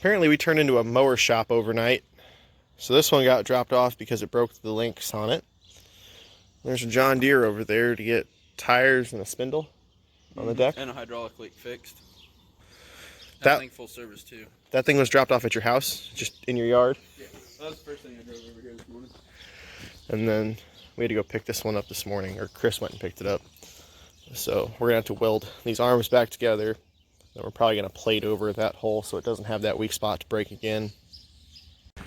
Apparently we turned into a mower shop overnight. So this one got dropped off because it broke the links on it. There's a John Deere over there to get tires and a spindle on the deck. And a hydraulic leak fixed. That thing full service too. That thing was dropped off at your house, just in your yard? Yeah, that was the first thing I drove over here this morning. And then we had to go pick this one up this morning, or Chris went and picked it up. So we're gonna have to weld these arms back together. Then we're probably gonna plate over that hole so it doesn't have that weak spot to break again. I'm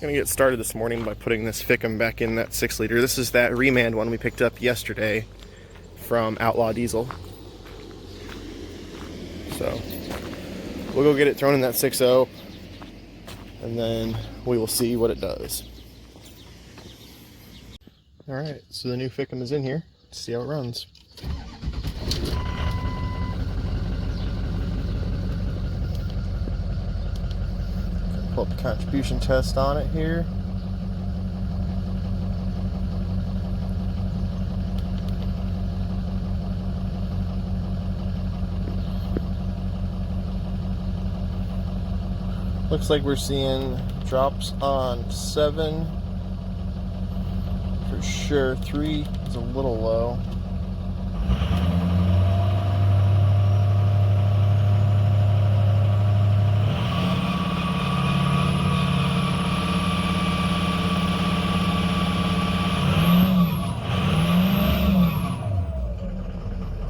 gonna get started this morning by putting this ficm back in that 6-liter. This is that remand one we picked up yesterday from Outlaw Diesel. So we'll go get it thrown in that 6.0 and then we will see what it does. Alright, so the new ficm is in here. Let's see how it runs. Pull up the contribution test on it here. Looks like we're seeing drops on 7 for sure. 3 is a little low.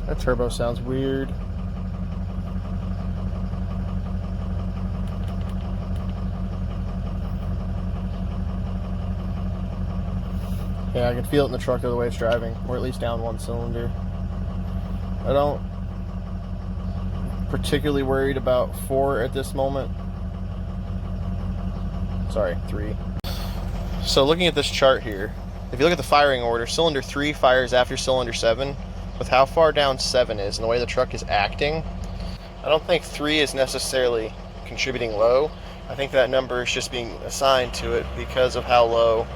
That turbo sounds weird. Yeah, I can feel it in the truck the way it's driving, or at least down one cylinder. I don't particularly worried about 4 at this moment. Sorry, 3. So looking at this chart here, if you look at the firing order, cylinder 3 fires after cylinder 7. With how far down 7 is and the way the truck is acting, I don't think 3 is necessarily contributing low. I think that number is just being assigned to it because of how low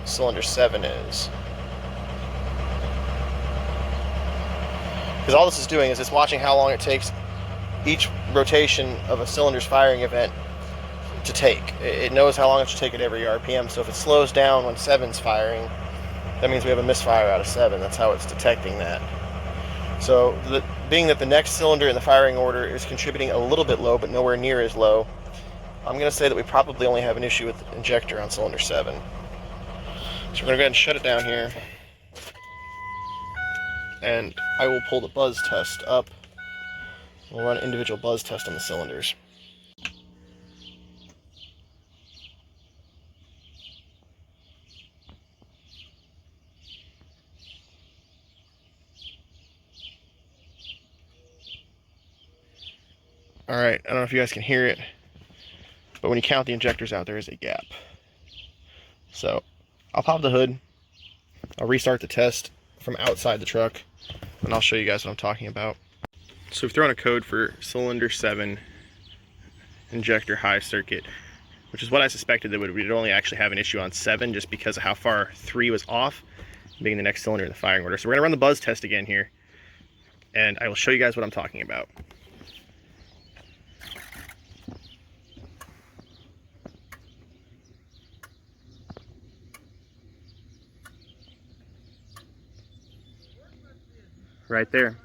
cylinder 7 is. Because all this is doing is it's watching how long it takes each rotation of a cylinder's firing event to take. It knows how long it should take at every RPM, so if it slows down when 7's firing, that means we have a misfire out of 7. That's how it's detecting that. So being that the next cylinder in the firing order is contributing a little bit low, but nowhere near as low, I'm going to say that we probably only have an issue with the injector on cylinder 7. So we're going to go ahead and shut it down here. And I will pull the buzz test up. We'll run an individual buzz test on the cylinders. Alright, I don't know if you guys can hear it, but when you count the injectors out, there is a gap. So I'll pop the hood, I'll restart the test from outside the truck, and I'll show you guys what I'm talking about. So we've thrown a code for cylinder 7 injector high circuit, which is what I suspected that we'd only actually have an issue on 7 just because of how far 3 was off, being the next cylinder in the firing order. So we're going to run the buzz test again here, and I will show you guys what I'm talking about. Right there,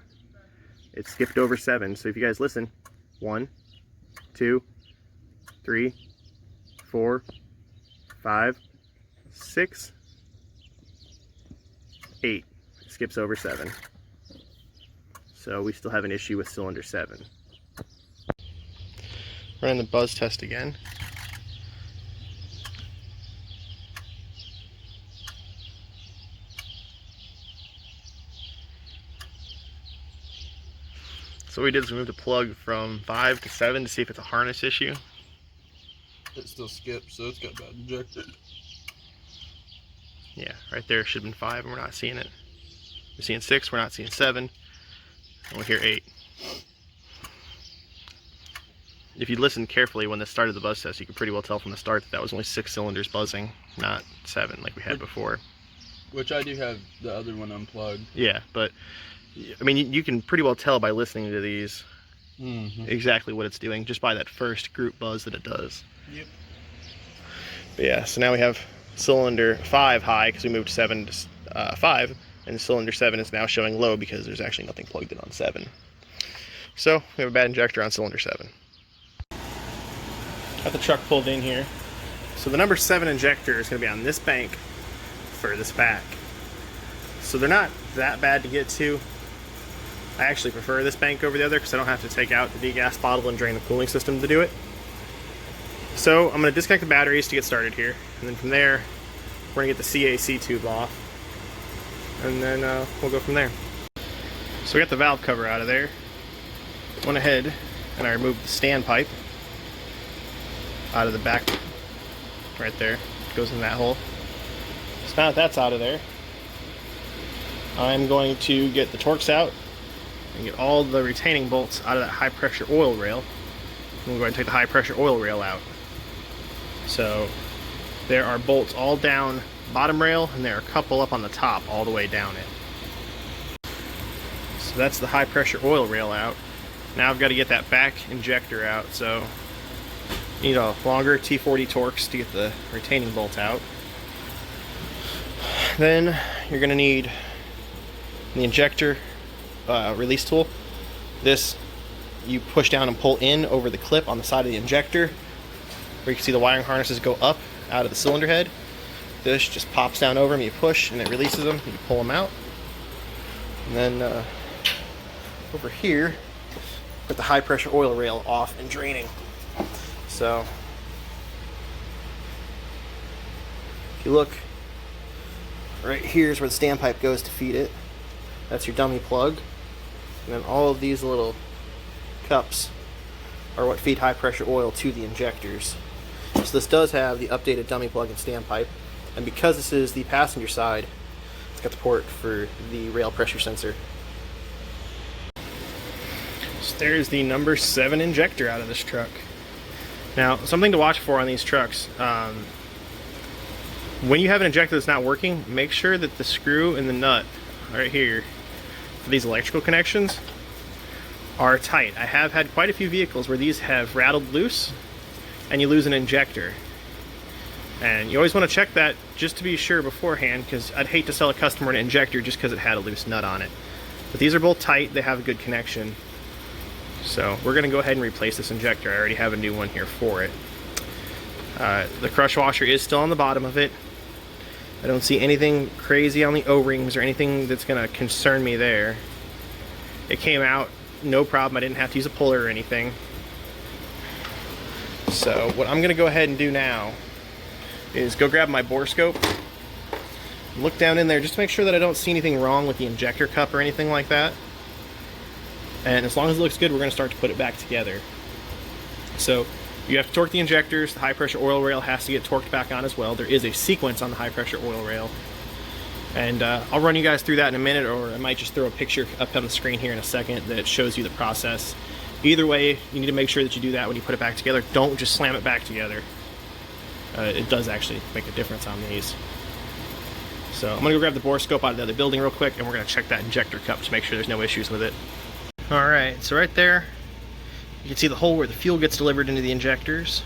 it skipped over 7. So if you guys listen, 1, 2, 3, 4, 5, 6, 8. It skips over 7. So we still have an issue with cylinder 7. Running the buzz test again. So what we did is we moved the plug from 5 to 7 to see if it's a harness issue. It still skips, so it's got bad injector. Yeah, right there should have been 5 and we're not seeing it. We're seeing 6, we're not seeing 7, and we hear 8. If you listened carefully when this started the buzz test, you could pretty well tell from the start that that was only 6 cylinders buzzing, not 7 like we had before. Which I do have the other one unplugged. Yeah, but I mean, you can pretty well tell by listening to these exactly what it's doing just by that first group buzz that it does. Yep. But yeah, so now we have cylinder 5 high because we moved 7 to 5, and cylinder 7 is now showing low because there's actually nothing plugged in on 7. So we have a bad injector on cylinder 7. Got the truck pulled in here. So the number 7 injector is going to be on this bank furthest back. So they're not that bad to get to. I actually prefer this bank over the other because I don't have to take out the degas bottle and drain the cooling system to do it. So I'm going to disconnect the batteries to get started here, and then from there we're going to get the CAC tube off, and then we'll go from there. So we got the valve cover out of there. Went ahead and I removed the standpipe out of the back right there. It goes in that hole. So now that that's out of there, I'm going to get the Torx out and get all the retaining bolts out of that high pressure oil rail. And we'll go ahead and take the high pressure oil rail out. So there are bolts all down bottom rail, and there are a couple up on the top all the way down it. So that's the high pressure oil rail out. Now I've got to get that back injector out, so you need a longer T40 Torx to get the retaining bolt out. Then you're going to need the injector release tool. This you push down and pull in over the clip on the side of the injector, where you can see the wiring harnesses go up out of the cylinder head. This just pops down over them, you push and it releases them, you pull them out. And then over here, put the high pressure oil rail off and draining. So if you look, right here is where the standpipe goes to feed it. That's your dummy plug. And then all of these little cups are what feed high pressure oil to the injectors. So this does have the updated dummy plug and standpipe, and because this is the passenger side, it's got the port for the rail pressure sensor. So there's the number 7 injector out of this truck. Now, something to watch for on these trucks, when you have an injector that's not working, make sure that the screw and the nut right here for these electrical connections are tight. I have had quite a few vehicles where these have rattled loose and you lose an injector. And you always want to check that just to be sure beforehand, because I'd hate to sell a customer an injector just because it had a loose nut on it. But these are both tight, they have a good connection. So we're going to go ahead and replace this injector. I already have a new one here for it. The crush washer is still on the bottom of it. I don't see anything crazy on the O-rings or anything that's going to concern me there. It came out no problem. I didn't have to use a puller or anything. So what I'm going to go ahead and do now is go grab my bore scope, look down in there just to make sure that I don't see anything wrong with the injector cup or anything like that. And as long as it looks good, we're going to start to put it back together. So you have to torque the injectors. The high pressure oil rail has to get torqued back on as well. There is a sequence on the high pressure oil rail. And I'll run you guys through that in a minute, or I might just throw a picture up on the screen here in a second that shows you the process. Either way, you need to make sure that you do that when you put it back together. Don't just slam it back together. It does actually make a difference on these. So I'm going to go grab the bore scope out of the other building real quick, and we're going to check that injector cup to make sure there's no issues with it. Alright, so right there, you can see the hole where the fuel gets delivered into the injectors.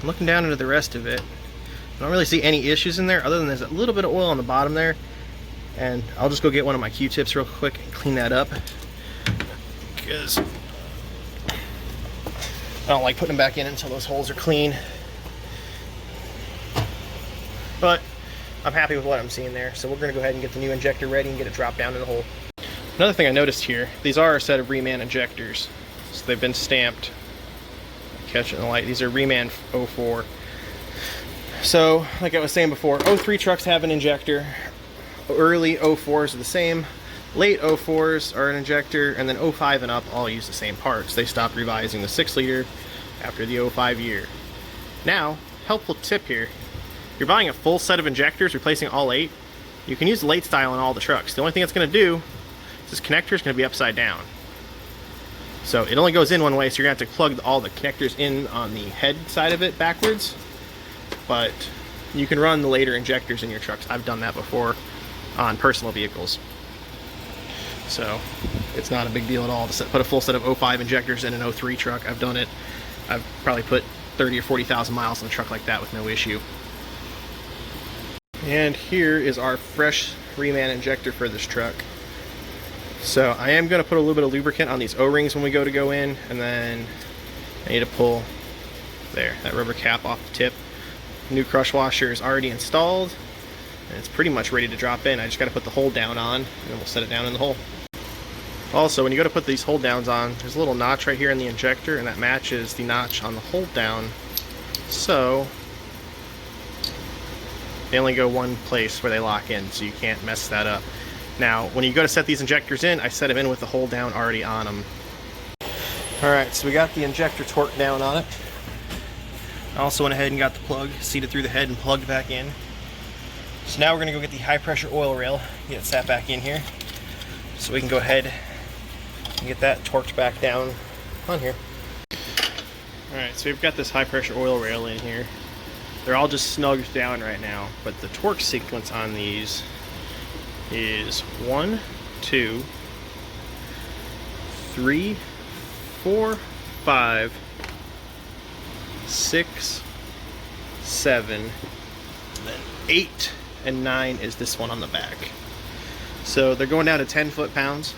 I'm looking down into the rest of it. I don't really see any issues in there other than there's a little bit of oil on the bottom there. And I'll just go get one of my Q-tips real quick and clean that up, because I don't like putting them back in until those holes are clean. But I'm happy with what I'm seeing there, so we're going to go ahead and get the new injector ready and get it dropped down in the hole. Another thing I noticed here, these are a set of Reman injectors. So they've been stamped. Catch it in the light. These are Reman 04. So, like I was saying before, 03 trucks have an injector. Early 04s are the same. Late 04s are an injector, and then 05 and up all use the same parts. They stopped revising the 6-liter after the 05 year. Now, helpful tip here. If you're buying a full set of injectors, replacing all 8, you can use the late style in all the trucks. The only thing it's going to do is this connector is going to be upside down. So it only goes in one way, so you're going to have to plug all the connectors in on the head side of it backwards. But you can run the later injectors in your trucks. I've done that before on personal vehicles. So it's not a big deal at all to put a full set of 05 injectors in an 03 truck. I've done it. I've probably put 30 or 40,000 miles on a truck like that with no issue. And here is our fresh reman injector for this truck. So I am going to put a little bit of lubricant on these O-rings when we go in, and then I need to pull that rubber cap off the tip. New crush washer is already installed, and it's pretty much ready to drop in. I just got to put the hold down on, and then we'll set it down in the hole. Also, when you go to put these hold downs on, there's a little notch right here in the injector, and that matches the notch on the hold down. So they only go one place where they lock in, so you can't mess that up. Now, when you go to set these injectors in, I set them in with the hold down already on them. Alright, so we got the injector torque down on it. I also went ahead and got the plug seated through the head and plugged back in. So now we're going to go get the high pressure oil rail, get it sat back in here, so we can go ahead and get that torqued back down on here. Alright, so we've got this high pressure oil rail in here. They're all just snugged down right now, but the torque sequence on these is 1, 2, 3, 4, 5, 6, 7, then 8 and 9 is this one on the back. So they're going down to 10 foot-pounds,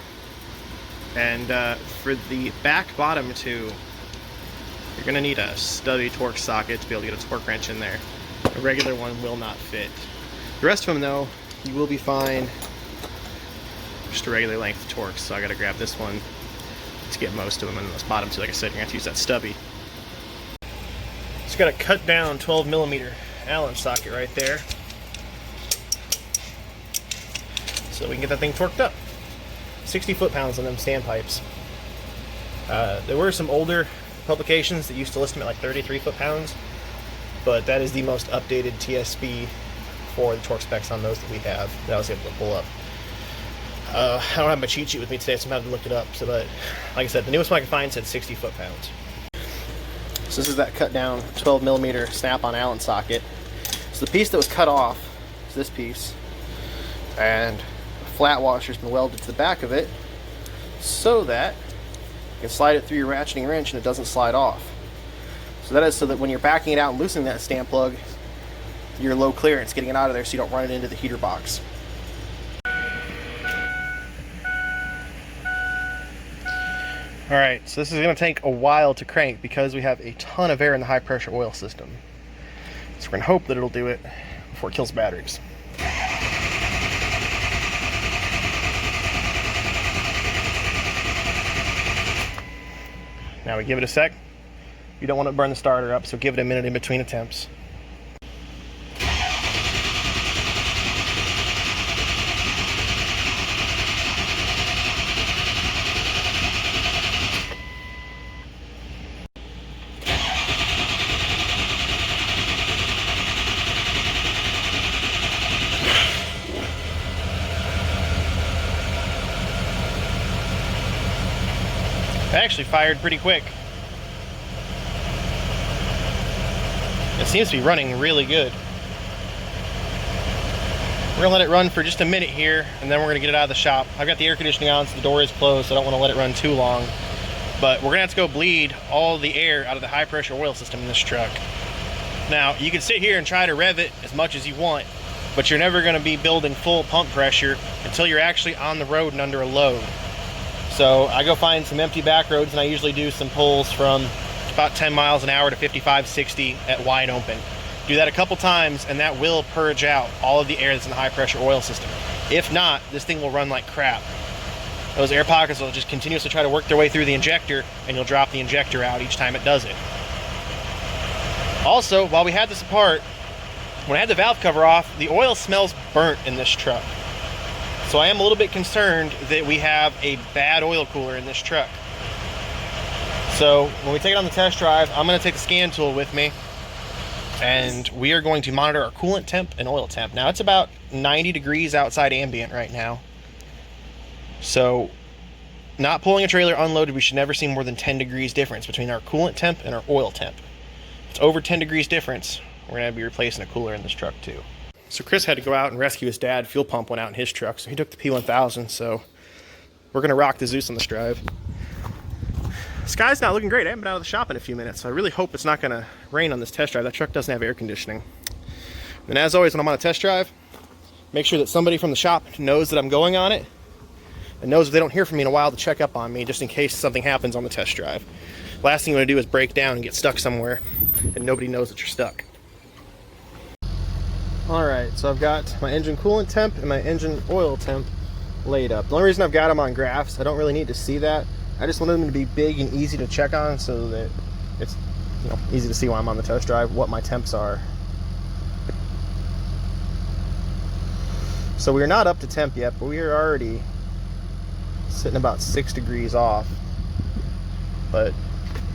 and for the back bottom two, you're going to need a stubby torque socket to be able to get a torque wrench in there. A regular one will not fit. The rest of them, though, you will be fine. Just a regular length torque, so I got to grab this one to get most of them. And those bottom two, like I said, you're going to have to use that stubby. Just got a cut down 12mm Allen socket right there, so we can get that thing torqued up. 60 foot-pounds on them standpipes. There were some older publications that used to list them at like 33 foot-pounds, but that is the most updated TSB for the torque specs on those that we have that I was able to pull up. I don't have my cheat sheet with me today, so I'm going to have to look it up. So, but like I said, the newest one I could find said 60 foot-pounds. So this is that cut down 12mm snap-on Allen socket. So the piece that was cut off is this piece, and a flat washer's been welded to the back of it so that you can slide it through your ratcheting wrench and it doesn't slide off. So that is so that when you're backing it out and loosening that stamp plug, you're low clearance getting it out of there so you don't run it into the heater box. Alright, so this is going to take a while to crank because we have a ton of air in the high pressure oil system. So we're going to hope that it'll do it before it kills batteries. Now we give it a sec. You don't want to burn the starter up, so give it a minute in between attempts. It actually fired pretty quick. It seems to be running really good. We're gonna let it run for just a minute here, and then we're gonna get it out of the shop. I've got the air conditioning on, so the door is closed, so I don't want to let it run too long. But we're gonna have to go bleed all the air out of the high pressure oil system in this truck. Now, you can sit here and try to rev it as much as you want, but you're never gonna be building full pump pressure until you're actually on the road and under a load. So I go find some empty back roads, and I usually do some pulls from about 10 miles an hour to 55, 60 at wide open. Do that a couple times, and that will purge out all of the air that's in the high pressure oil system. If not, this thing will run like crap. Those air pockets will just continuously try to work their way through the injector, and you'll drop the injector out each time it does it. Also, while we had this apart, when I had the valve cover off, the oil smells burnt in this truck. So I am a little bit concerned that we have a bad oil cooler in this truck. So when we take it on the test drive, I'm going to take the scan tool with me, and we are going to monitor our coolant temp and oil temp. Now it's about 90 degrees outside ambient right now. So not pulling a trailer unloaded, we should never see more than 10 degrees difference between our coolant temp and our oil temp. If it's over 10 degrees difference, we're going to be replacing a cooler in this truck too. So Chris had to go out and rescue his dad. Fuel pump went out in his truck, so he took the P1000. So we're gonna rock the Zeus on this drive. Sky's not looking great. I haven't been out of the shop in a few minutes, so I really hope it's not gonna rain on this test drive. That truck doesn't have air conditioning. And as always, when I'm on a test drive, make sure that somebody from the shop knows that I'm going on it and knows if they don't hear from me in a while to check up on me, just in case something happens on the test drive. Last thing you want to do is break down and get stuck somewhere and nobody knows that you're stuck. Alright, so I've got my engine coolant temp and my engine oil temp laid up. The only reason I've got them on graphs, I don't really need to see that. I just wanted them to be big and easy to check on so that it's, you know, easy to see while I'm on the test drive what my temps are. So we're not up to temp yet, but we are already sitting about 6 degrees off. But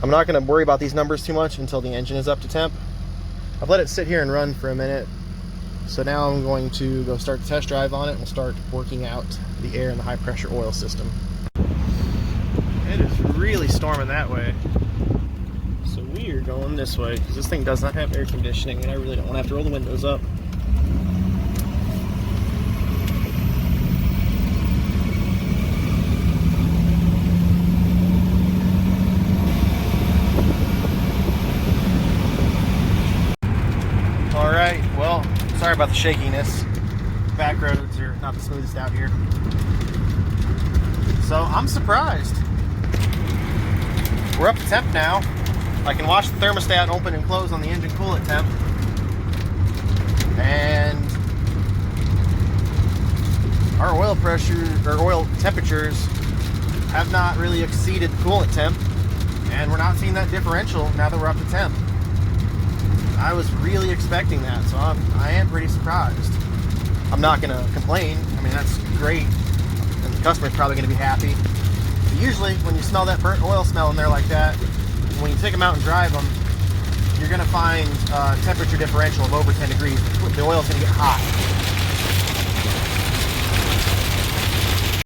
I'm not going to worry about these numbers too much until the engine is up to temp. I've let it sit here and run for a minute. So now I'm going to go start the test drive on it and we'll start working out the air in the high pressure oil system. It is really storming that way. So we are going this way because this thing does not have air conditioning and I really don't want to have to roll the windows up. Alright, well, sorry about the shakiness. Back roads are not the smoothest out here. So I'm surprised. We're up to temp now. I can watch the thermostat open and close on the engine coolant temp. And our oil pressure or oil temperatures have not really exceeded the coolant temp. And we're not seeing that differential now that we're up to temp. I was really expecting that, so I am pretty surprised. I'm not going to complain. I mean, that's great. And the customer's probably going to be happy. But usually, when you smell that burnt oil smell in there like that, when you take them out and drive them, you're going to find a temperature differential of over 10 degrees. The oil's going to get hot.